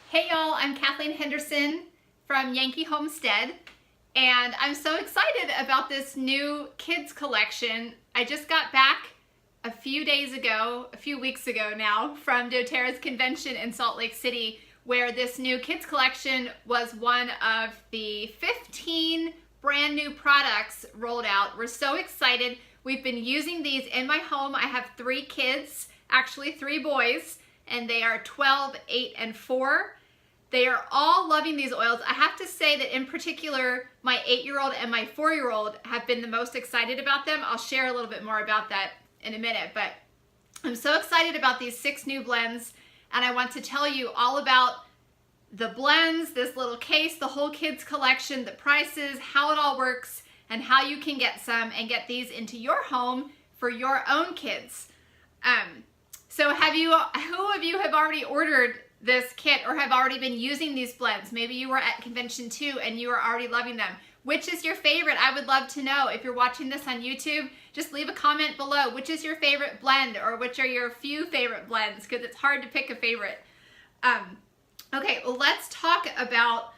Hey y'all, I'm Kathleen Henderson from Yankee Homestead, and I'm so excited about this new kids collection. I just got back a few weeks ago now, from doTERRA's convention in Salt Lake City, where this new kids collection was one of the 15 brand new products rolled out. We're so excited. We've been using these in my home. I have 3 kids, actually 3 boys, and they are 12, 8, and 4. They are all loving these oils. I have to say that in particular, my 8-year-old and my 4-year-old have been the most excited about them. I'll share a little bit more about that in a minute, but I'm so excited about these 6 new blends, and I want to tell you all about the blends, this little case, the whole kids collection, the prices, how it all works, and how you can get some and get these into your home for your own kids. So who of you have already ordered this kit or have already been using these blends? Maybe you were at convention too and you are already loving them. Which is your favorite? I would love to know. If you're watching this on YouTube, just leave a comment below. Which is your favorite blend, or which are your few favorite blends? Because it's hard to pick a favorite. Okay, well, let's talk about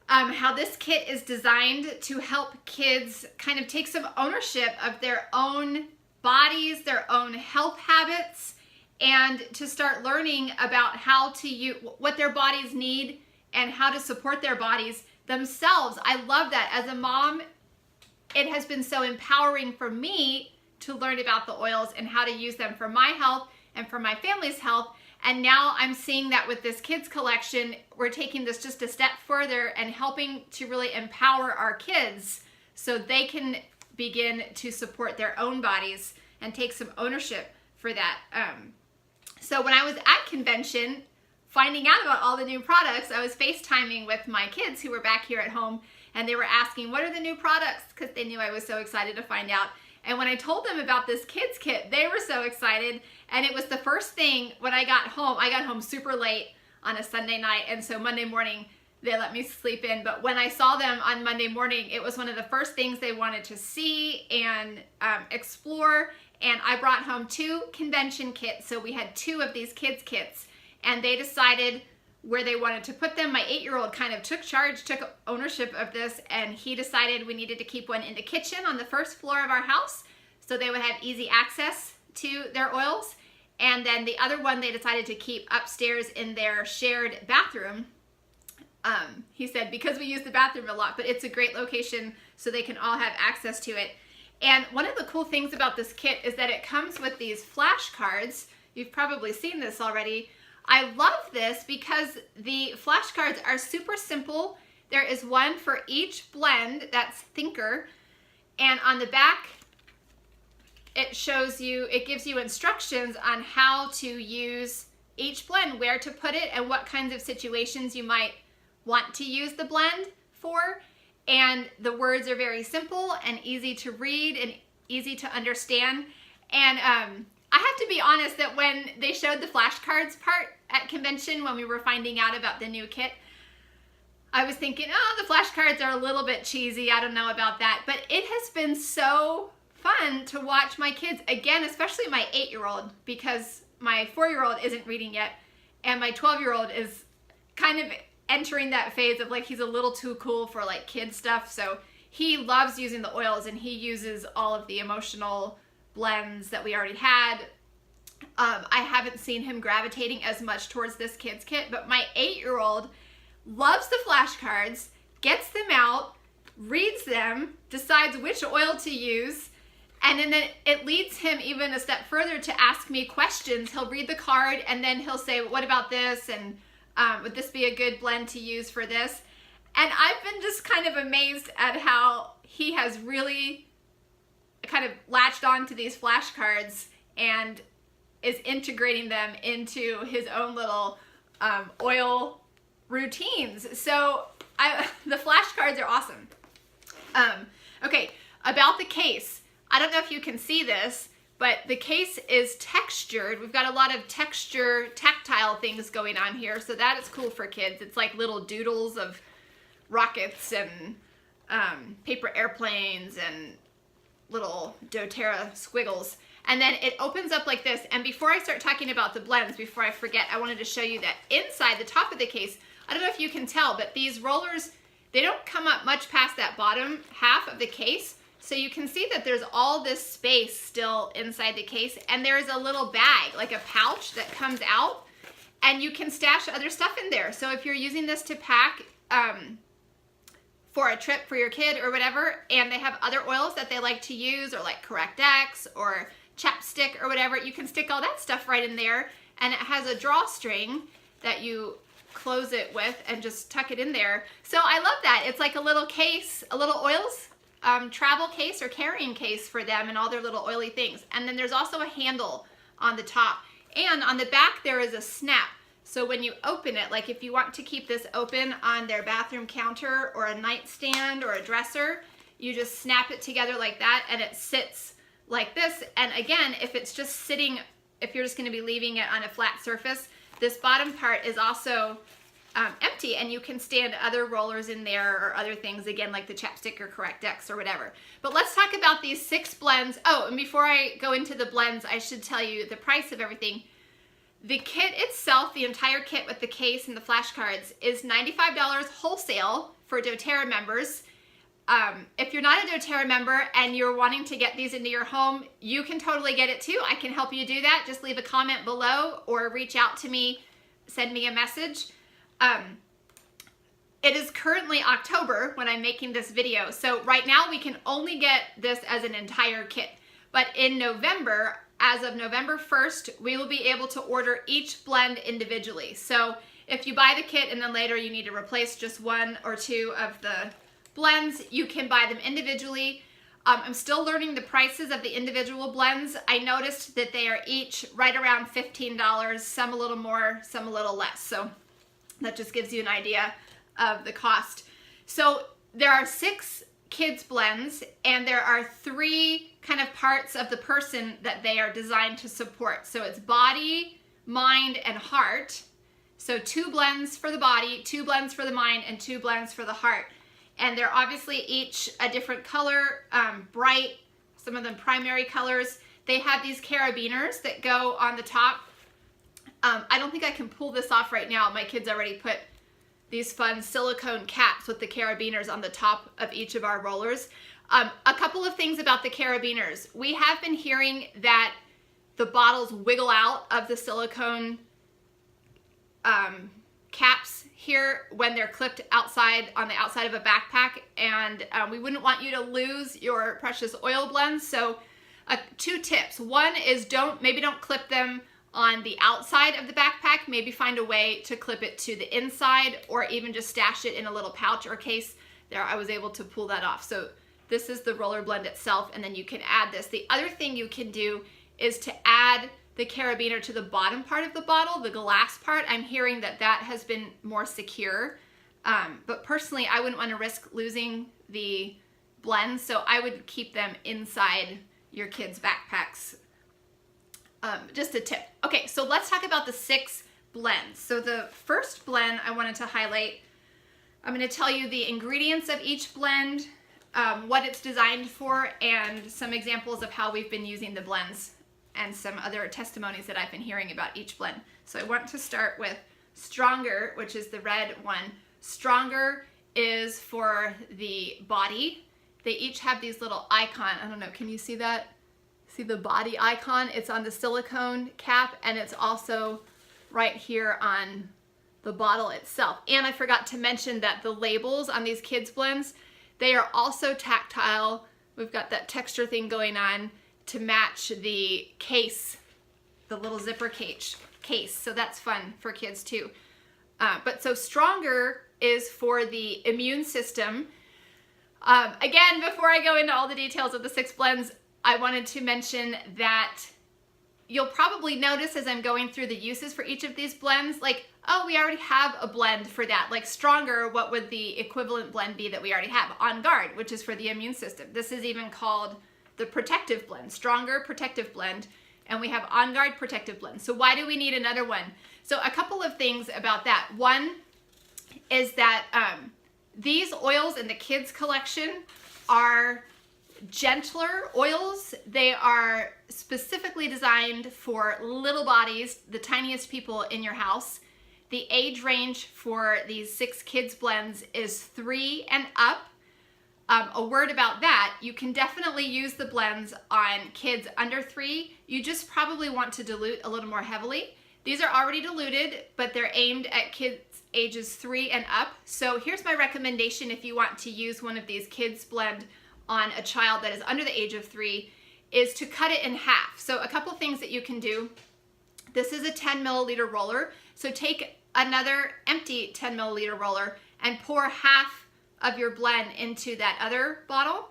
how this kit is designed to help kids kind of take some ownership of their own bodies, their own health habits, and to start learning about how to use what their bodies need and how to support their bodies themselves. I love that. As a mom, it has been so empowering for me to learn about the oils and how to use them for my health and for my family's health. And now I'm seeing that with this kids collection, we're taking this just a step further and helping to really empower our kids so they can begin to support their own bodies and take some ownership for that. So when I was at convention, finding out about all the new products, I was FaceTiming with my kids who were back here at home, and they were asking, what are the new products? Because they knew I was so excited to find out. And when I told them about this kids kit, they were so excited. And it was the first thing when I got home super late on a Sunday night. And so Monday morning, they let me sleep in. But when I saw them on Monday morning, it was one of the first things they wanted to see and explore. And I brought home 2 convention kits. So we had 2 of these kids kits, and they decided where they wanted to put them. My 8-year-old kind of took ownership of this, and he decided we needed to keep one in the kitchen on the first floor of our house so they would have easy access to their oils. And then the other one they decided to keep upstairs in their shared bathroom. He said, because we use the bathroom a lot, but it's a great location so they can all have access to it. And one of the cool things about this kit is that it comes with these flashcards. You've probably seen this already. I love this because the flashcards are super simple. There is one for each blend, that's Thinker, and on the back it gives you instructions on how to use each blend, where to put it, and what kinds of situations you might want to use the blend for. And the words are very simple and easy to read and easy to understand. And I have to be honest that when they showed the flashcards part at convention, when we were finding out about the new kit, I was thinking, oh, the flashcards are a little bit cheesy. I don't know about that. But it has been so fun to watch my kids, again, especially my 8-year-old, because my 4-year-old isn't reading yet, and my 12-year-old is kind of entering that phase of like he's a little too cool for like kid stuff. So he loves using the oils, and he uses all of the emotional blends that we already had. I haven't seen him gravitating as much towards this kids kit, but my 8-year-old loves the flashcards, gets them out, reads them, decides which oil to use, and then it leads him even a step further to ask me questions. He'll read the card and then he'll say, what about this? And would this be a good blend to use for this? And I've been just kind of amazed at how he has really kind of latched on to these flashcards and is integrating them into his own little oil routines. So the flashcards are awesome. Okay, about the case. I don't know if you can see this, but the case is textured. We've got a lot of tactile things going on here, so that is cool for kids. It's like little doodles of rockets and paper airplanes and little doTERRA squiggles. And then it opens up like this. And before I start talking about the blends, before I forget, I wanted to show you that inside the top of the case, I don't know if you can tell, but these rollers, they don't come up much past that bottom half of the case. So you can see that there's all this space still inside the case, and there's a little bag, like a pouch that comes out, and you can stash other stuff in there. So if you're using this to pack for a trip for your kid or whatever, and they have other oils that they like to use, or like CorrectX or chapstick or whatever, you can stick all that stuff right in there, and it has a drawstring that you close it with and just tuck it in there. So I love that. It's like a little case, a little oils travel case or carrying case for them and all their little oily things. And then there's also a handle on the top, and on the back there is a snap. So when you open it, like if you want to keep this open on their bathroom counter or a nightstand or a dresser, you just snap it together like that, and it sits like this. And again, if it's just sitting, if you're just going to be leaving it on a flat surface, this bottom part is also empty, and you can stand other rollers in there or other things, again, like the chapstick or CorrectX or whatever. But let's talk about these 6 blends. Oh, and before I go into the blends, I should tell you the price of everything. The kit itself, the entire kit with the case and the flashcards, is $95 wholesale for doTERRA members. If you're not a doTERRA member and you're wanting to get these into your home, you can totally get it too. I can help you do that. Just leave a comment below or reach out to me, send me a message. It is currently October when I'm making this video, so right now we can only get this as an entire kit. But in November, as of November 1st, we will be able to order each blend individually. So if you buy the kit and then later you need to replace just 1 or 2 of the blends, you can buy them individually. I'm still learning the prices of the individual blends. I noticed that they are each right around $15, some a little more, some a little less. So that just gives you an idea of the cost. So there are 6 kids blends, and there are 3 kind of parts of the person that they are designed to support. So it's body, mind, and heart. So 2 blends for the body, 2 blends for the mind, and 2 blends for the heart. And they're obviously each a different color, bright, some of them primary colors. They have these carabiners that go on the top. I don't think I can pull this off right now. My kids already put these fun silicone caps with the carabiners on the top of each of our rollers. A couple of things about the carabiners. We have been hearing that the bottles wiggle out of the silicone caps here when they're clipped outside on the outside of a backpack, and we wouldn't want you to lose your precious oil blends. So 2 tips. One is maybe don't clip them on the outside of the backpack. Maybe find a way to clip it to the inside, or even just stash it in a little pouch or case. There, I was able to pull that off. So this is the roller blend itself, and then you can add this. The other thing you can do is to add the carabiner to the bottom part of the bottle, the glass part. I'm hearing that that has been more secure, but personally I wouldn't want to risk losing the blends, so I would keep them inside your kids' backpacks. Just a tip. Okay, so let's talk about the 6 blends. So the first blend I wanted to highlight, I'm going to tell you the ingredients of each blend, what it's designed for, and some examples of how we've been using the blends, and some other testimonies that I've been hearing about each blend. So I want to start with Stronger, which is the red one. Stronger is for the body. They each have these little icon. I don't know, can you see that? See the body icon? It's on the silicone cap, and it's also right here on the bottle itself. And I forgot to mention that the labels on these kids blends, they are also tactile. We've got that texture thing going on to match the case, the little zipper case. So that's fun for kids too. But so Stronger is for the immune system. Again, before I go into all the details of the 6 blends, I wanted to mention that you'll probably notice as I'm going through the uses for each of these blends, like, oh, we already have a blend for that. Like Stronger, what would the equivalent blend be that we already have? On Guard, which is for the immune system. This is even called the Protective Blend, Stronger Protective Blend, and we have On Guard Protective Blend. So why do we need another one? So a couple of things about that. One is that these oils in the kids collection are gentler oils. They are specifically designed for little bodies, the tiniest people in your house. The age range for these 6 kids blends is 3 and up. A word about that, you can definitely use the blends on kids under 3. You just probably want to dilute a little more heavily. These are already diluted, but they're aimed at kids ages 3 and up. So here's my recommendation if you want to use one of these kids blend on a child that is under the age of 3, is to cut it in half. So a couple things that you can do. This is a 10 milliliter roller. So take another empty 10 milliliter roller and pour half of your blend into that other bottle.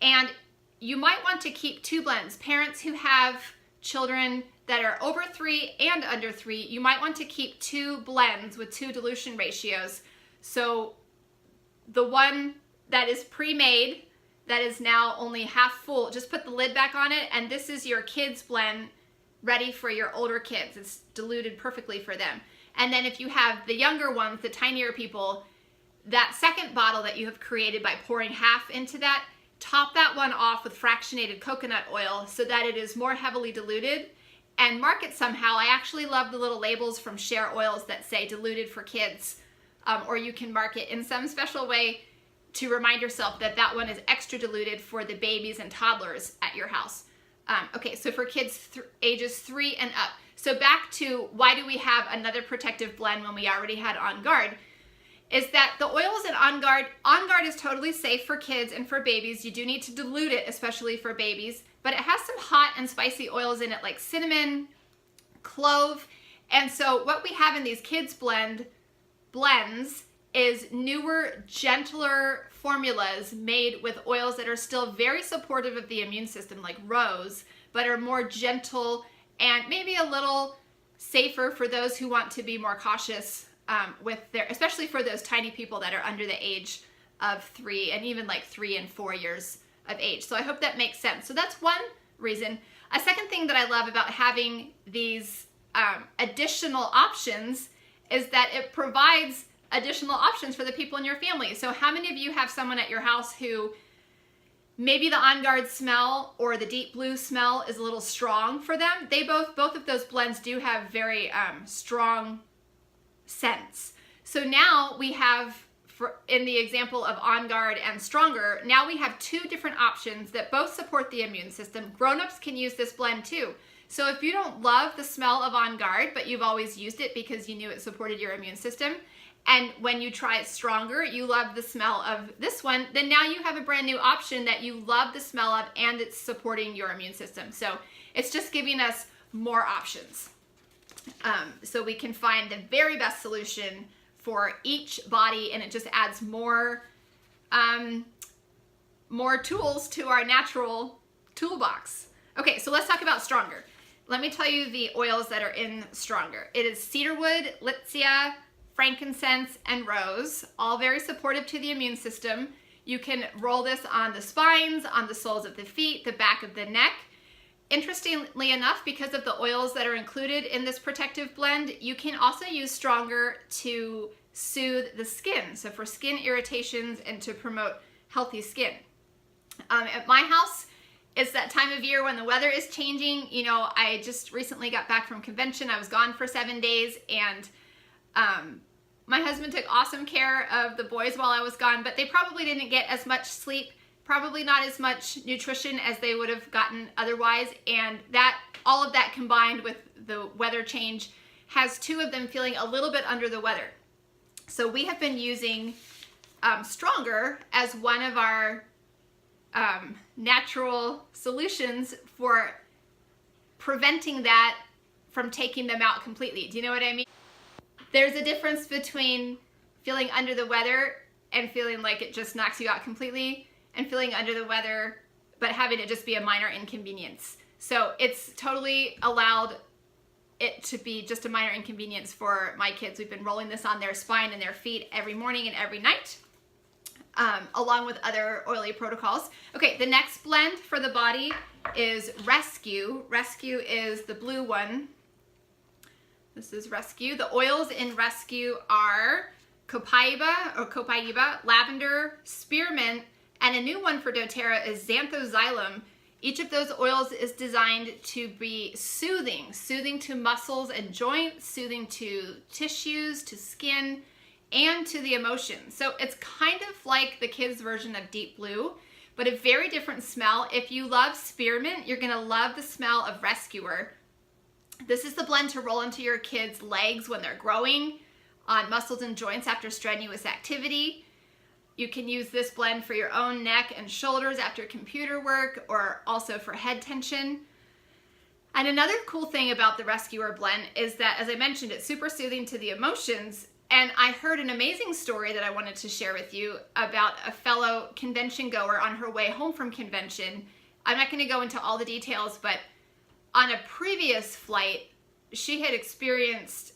And you might want to keep 2 blends. Parents who have children that are over 3 and under 3, you might want to keep 2 blends with 2 dilution ratios. So the one that is pre-made, that is now only half full, just put the lid back on it, and this is your kids blend ready for your older kids. It's diluted perfectly for them. And then if you have the younger ones, the tinier people, that second bottle that you have created by pouring half into that, top that one off with fractionated coconut oil so that it is more heavily diluted, and mark it somehow. I actually love the little labels from Share Oils that say diluted for kids, or you can mark it in some special way to remind yourself that that one is extra diluted for the babies and toddlers at your house. Okay, so for kids ages 3 and up. So back to why do we have another protective blend when we already had On Guard, is that the oils in On Guard is totally safe for kids and for babies. You do need to dilute it, especially for babies, but it has some hot and spicy oils in it like cinnamon, clove, and so what we have in these kids blends is newer, gentler formulas made with oils that are still very supportive of the immune system, like rose, but are more gentle and maybe a little safer for those who want to be more cautious with their, especially for those tiny people that are under the age of 3 and even like 3 and 4 years of age. So I hope that makes sense. So that's one reason. A second thing that I love about having these additional options is that it provides additional options for the people in your family. So how many of you have someone at your house who maybe the On Guard smell or the deep blue smell is a little strong for them? They both of those blends do have very strong scents. So now we have, in the example of On Guard and Stronger, now we have 2 different options that both support the immune system. Grown-ups can use this blend too. So if you don't love the smell of On Guard, but you've always used it because you knew it supported your immune system, and when you try it Stronger, you love the smell of this one, then now you have a brand new option that you love the smell of and it's supporting your immune system. So it's just giving us more options. So we can find the very best solution for each body, and it just adds more tools to our natural toolbox. Okay, so let's talk about Stronger. Let me tell you the oils that are in Stronger. It is cedarwood, litsea, frankincense, and rose, all very supportive to the immune system. You can roll this on the spines, on the soles of the feet, the back of the neck. Interestingly enough, because of the oils that are included in this protective blend, you can also use Stronger to soothe the skin. So for skin irritations and to promote healthy skin. At my house, it's that time of year when the weather is changing. You know, I just recently got back from convention. I was gone for 7 days, and my husband took awesome care of the boys while I was gone, but they probably didn't get as much sleep, probably not as much nutrition as they would have gotten otherwise, and that all of that combined with the weather change has 2 of them feeling a little bit under the weather. So we have been using Stronger as one of our natural solutions for preventing that from taking them out completely. Do you know what I mean? There's a difference between feeling under the weather and feeling like it just knocks you out completely, and feeling under the weather but having it just be a minor inconvenience. So it's totally allowed it to be just a minor inconvenience for my kids. We've been rolling this on their spine and their feet every morning and every night, along with other oily protocols. Okay, the next blend for the body is Rescue. Rescue is the blue one. This is Rescue. The oils in Rescue are copaiba, lavender, spearmint, And a new one for doTERRA is xanthoxylum. Each of those oils is designed to be soothing to muscles and joints, soothing to tissues, to skin, and to the emotions. So it's kind of like the kids' version of Deep Blue, but a very different smell. If you love spearmint, you're gonna love the smell of Rescuer. This is the blend to roll into your kids' legs when they're growing, on muscles and joints after strenuous activity. You can use this blend for your own neck and shoulders after computer work, or also for head tension. And another cool thing about the Rescuer blend is that, as I mentioned, it's super soothing to the emotions. And I heard an amazing story that I wanted to share with you about a fellow convention goer on her way home from convention. I'm not going to go into all the details, but on a previous flight, she had experienced,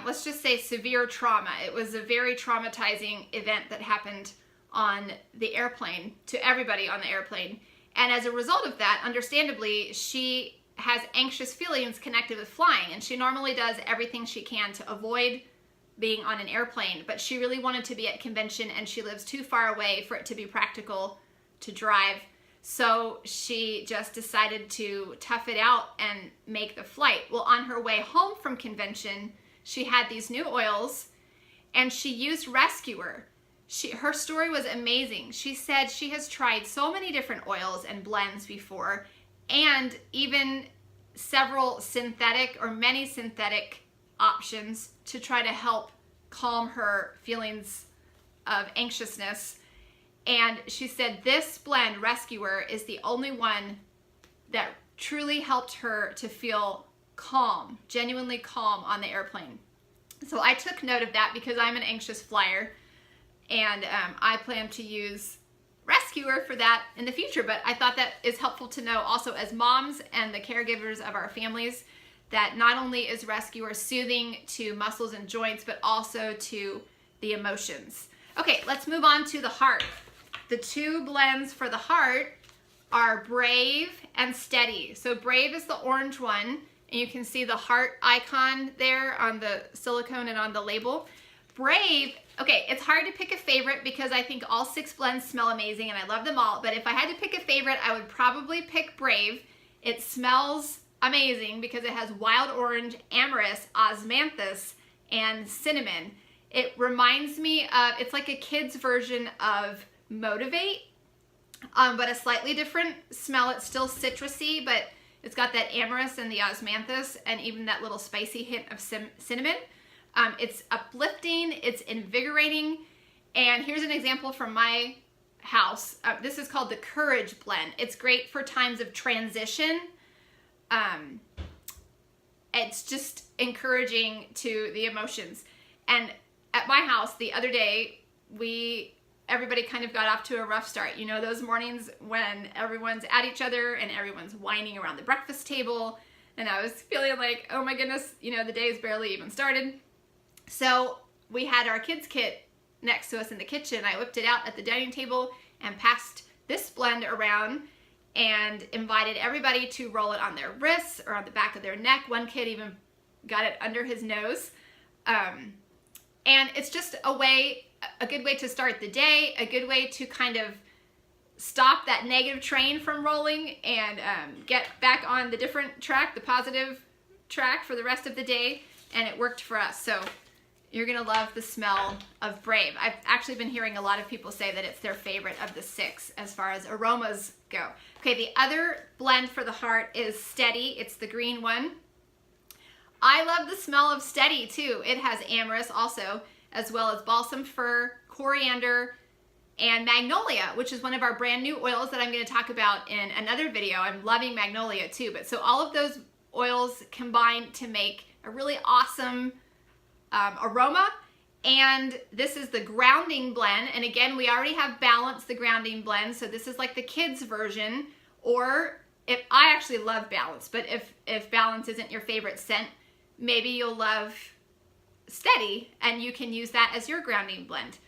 let's just say, severe trauma. It was a very traumatizing event that happened on the airplane, to everybody on the airplane. And as a result of that, understandably, she has anxious feelings connected with flying, and she normally does everything she can to avoid being on an airplane, but she really wanted to be at convention, and she lives too far away for it to be practical to drive. So she just decided to tough it out and make the flight. Well, on her way home from convention, she had these new oils, and she used Rescuer. Her story was amazing. She said she has tried so many different oils and blends before, and even several synthetic or many synthetic options to try to help calm her feelings of anxiousness. And she said this blend, Rescuer, is the only one that truly helped her to feel calm, genuinely calm on the airplane. So I took note of that because I'm an anxious flyer, and I plan to use Rescuer for that in the future. But I thought that is helpful to know also as moms and the caregivers of our families, that not only is Rescuer soothing to muscles and joints, but also to the emotions. Okay, let's move on to the heart. The two blends for the heart are Brave and Steady. So Brave is the orange one, and you can see the heart icon there on the silicone and on the label. Brave, okay, it's hard to pick a favorite because I think all 6 blends smell amazing and I love them all, but if I had to pick a favorite, I would probably pick Brave. It smells amazing because it has wild orange, amyris, osmanthus, and cinnamon. It reminds me of, it's like a kid's version of Motivate, but a slightly different smell. It's still citrusy, but it's got that amyris and the osmanthus and even that little spicy hint of cinnamon. It's uplifting, it's invigorating, and here's an example from my house. This is called the Courage Blend. It's great for times of transition. It's just encouraging to the emotions. And at my house the other day, everybody kind of got off to a rough start. You know, those mornings when everyone's at each other and everyone's whining around the breakfast table, and I was feeling like, oh my goodness, you know, the day's barely even started. So we had our kids kit next to us in the kitchen. I whipped it out at the dining table and passed this blend around and invited everybody to roll it on their wrists or on the back of their neck. One kid even got it under his nose. And it's just a good way to start the day, a good way to kind of stop that negative train from rolling and get back on the different track, the positive track for the rest of the day. And it worked for us. So you're gonna love the smell of Brave. I've actually been hearing a lot of people say that it's their favorite of the 6 as far as aromas go. Okay, the other blend for the heart is Steady. It's the green one. I love the smell of Steady too. It has amyris also, as well as balsam fir, coriander, and magnolia, which is one of our brand new oils that I'm gonna talk about in another video. I'm loving magnolia too, but so all of those oils combine to make a really awesome aroma. And this is the grounding blend, and again, we already have Balance, the grounding blend, so this is like the kids version. Or if I actually love Balance, but if Balance isn't your favorite scent, maybe you'll love Steady, and you can use that as your grounding blend.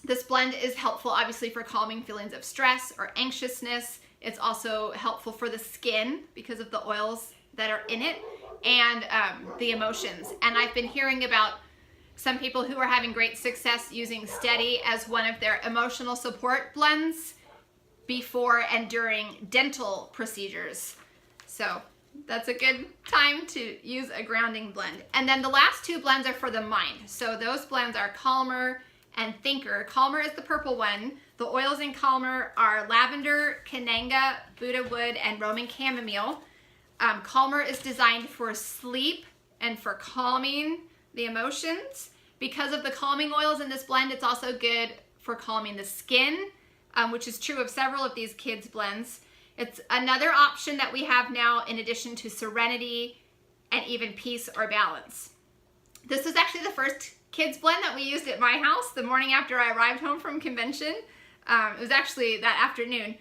This blend is helpful obviously for calming feelings of stress or anxiousness. It's also helpful for the skin because of the oils that are in it, and the emotions. And I've been hearing about some people who are having great success using Steady as one of their emotional support blends before and during dental procedures. So that's a good time to use a grounding blend. And then the last two blends are for the mind. So those blends are Calmer and Thinker. Calmer is the purple one. The oils in Calmer are lavender, Kananga, Buddha wood, and Roman chamomile. Calmer is designed for sleep and for calming the emotions. Because of the calming oils in this blend, it's also good for calming the skin, which is true of several of these kids blends. It's another option that we have now in addition to serenity and even peace or balance. This was actually the first kids blend that we used at my house the morning after I arrived home from convention. It was actually that afternoon.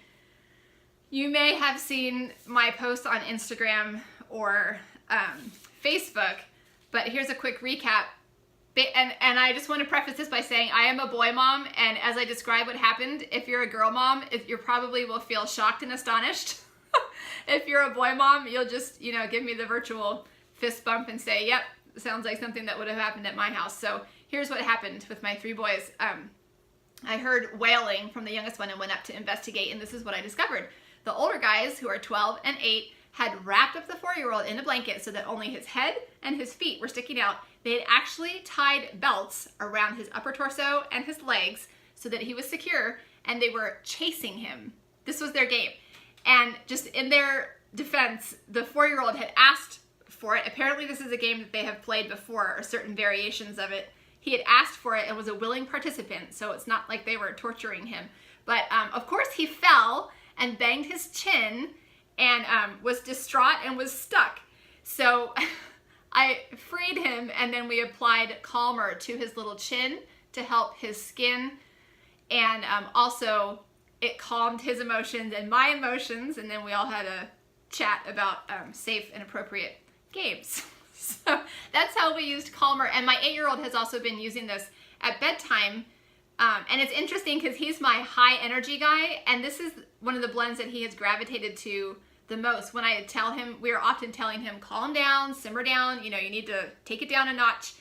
You may have seen my posts on Instagram or Facebook, but here's a quick recap. And I just want to preface this by saying I am a boy mom, and as I describe what happened, if you're a girl mom, you probably will feel shocked and astonished. If you're a boy mom, you'll just, give me the virtual fist bump and say, yep, sounds like something that would have happened at my house. So here's what happened with my three boys. I heard wailing from the youngest one and went up to investigate, and this is what I discovered. The older guys, who are 12 and 8, had wrapped up the 4-year-old in a blanket so that only his head and his feet were sticking out. They had actually tied belts around his upper torso and his legs so that he was secure, and they were chasing him. This was their game. And just in their defense, the 4-year-old had asked for it. Apparently this is a game that they have played before, or certain variations of it. He had asked for it and was a willing participant, so it's not like they were torturing him. But of course he fell and banged his chin and was distraught and was stuck. So I freed him, and then we applied Calmer to his little chin to help his skin, and also it calmed his emotions and my emotions, and then we all had a chat about safe and appropriate games. So that's how we used Calmer, and my 8-year-old has also been using this at bedtime, and it's interesting because he's my high energy guy, and this is one of the blends that he has gravitated to the most. When I tell him, we are often telling him, calm down, simmer down, you need to take it down a notch.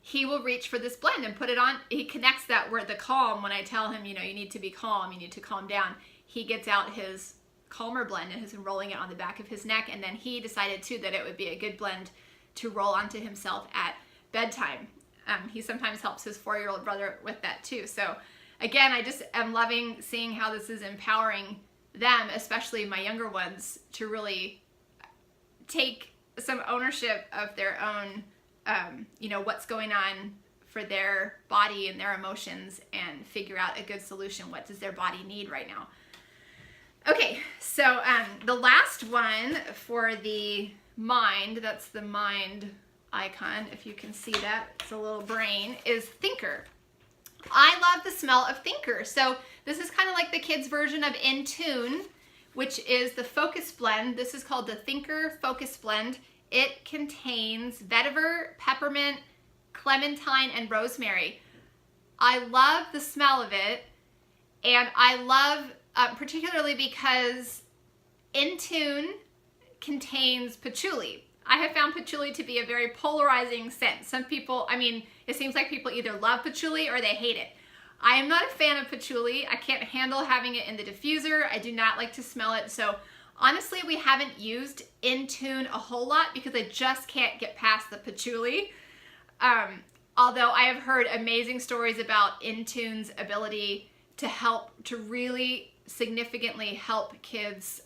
He will reach for this blend and put it on. He connects that word, the calm, when I tell him, you need to be calm, you need to calm down. He gets out his Calmer blend and has been rolling it on the back of his neck, and then he decided too that it would be a good blend to roll onto himself at bedtime. He sometimes helps his 4-year-old brother with that too. So again, I just am loving seeing how this is empowering them, especially my younger ones, to really take some ownership of their own, what's going on for their body and their emotions, and figure out a good solution. What does their body need right now? Okay, so the last one for the mind, that's the mind icon, if you can see that, it's a little brain, is Thinker. I love the smell of Thinker. So this is kind of like the kids' version of In Tune, which is the Focus Blend. This is called the Thinker Focus Blend. It contains vetiver, peppermint, clementine, and rosemary. I love the smell of it, and I love particularly because In Tune contains patchouli. I have found patchouli to be a very polarizing scent. Some people, it seems like people either love patchouli or they hate it. I am not a fan of patchouli. I can't handle having it in the diffuser. I do not like to smell it. So honestly, we haven't used In Tune a whole lot because I just can't get past the patchouli. Although I have heard amazing stories about In Tune's ability to really significantly help kids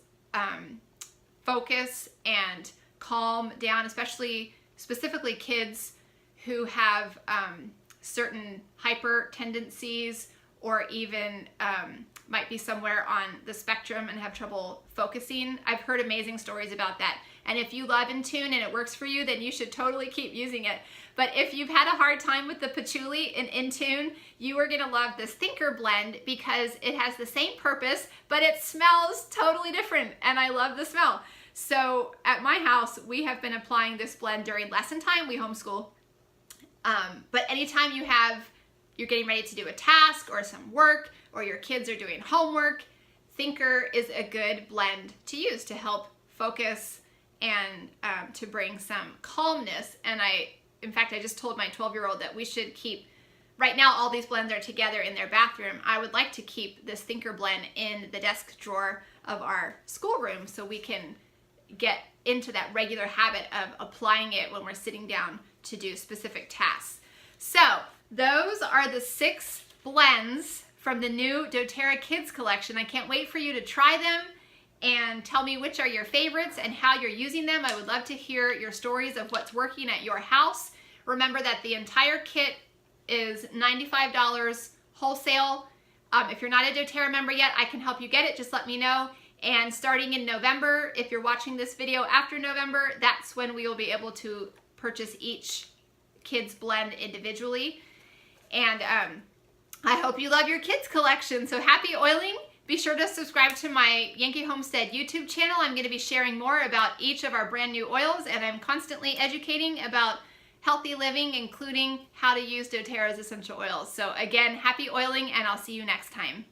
focus and calm down, specifically kids who have certain hyper tendencies, or even might be somewhere on the spectrum and have trouble focusing. I've heard amazing stories about that. And if you love In Tune and it works for you, then you should totally keep using it. But if you've had a hard time with the patchouli in Tune, you are gonna love this Thinker blend because it has the same purpose, but it smells totally different, and I love the smell. So at my house, we have been applying this blend during lesson time. We homeschool. But anytime you're getting ready to do a task or some work, or your kids are doing homework, Thinker is a good blend to use to help focus and to bring some calmness. And I in fact, I just told my 12-year-old that we should keep, right now all these blends are together in their bathroom. I would like to keep this Thinker blend in the desk drawer of our schoolroom so we can get into that regular habit of applying it when we're sitting down to do specific tasks. So those are the 6 blends from the new doTERRA Kids collection. I can't wait for you to try them and tell me which are your favorites and how you're using them. I would love to hear your stories of what's working at your house. Remember that the entire kit is $95 wholesale. If you're not a doTERRA member yet, I can help you get it. Just let me know. And starting in November, if you're watching this video after November, that's when we will be able to purchase each kids blend individually. And I hope you love your kids collection. So happy oiling. Be sure to subscribe to my Yankee Homestead YouTube channel. I'm going to be sharing more about each of our brand new oils, and I'm constantly educating about healthy living, including how to use doTERRA's essential oils. So again, happy oiling, and I'll see you next time.